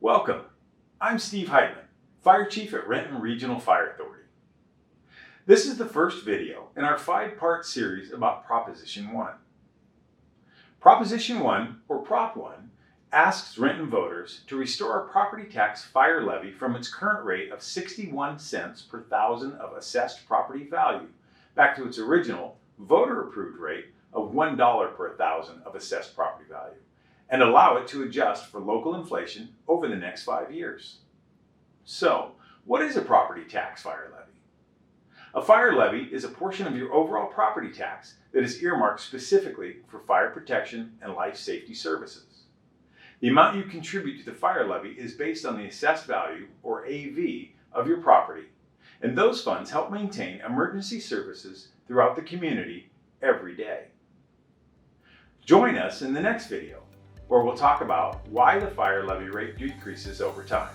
Welcome. I'm Steve Heitman, Fire Chief at Renton Regional Fire Authority. This is the first video in our 5-part series about Proposition 1. Proposition 1, or Prop 1, asks Renton voters to restore our property tax fire levy from its current rate of 61 cents per thousand of assessed property value back to its original voter-approved rate of $1 per thousand of assessed property value, and allow it to adjust for local inflation over the next 5 years. So, what is a property tax fire levy? A fire levy is a portion of your overall property tax that is earmarked specifically for fire protection and life safety services. The amount you contribute to the fire levy is based on the assessed value, or AV, of your property, and those funds help maintain emergency services throughout the community every day. Join us in the next video, where we'll talk about why the fire levy rate decreases over time.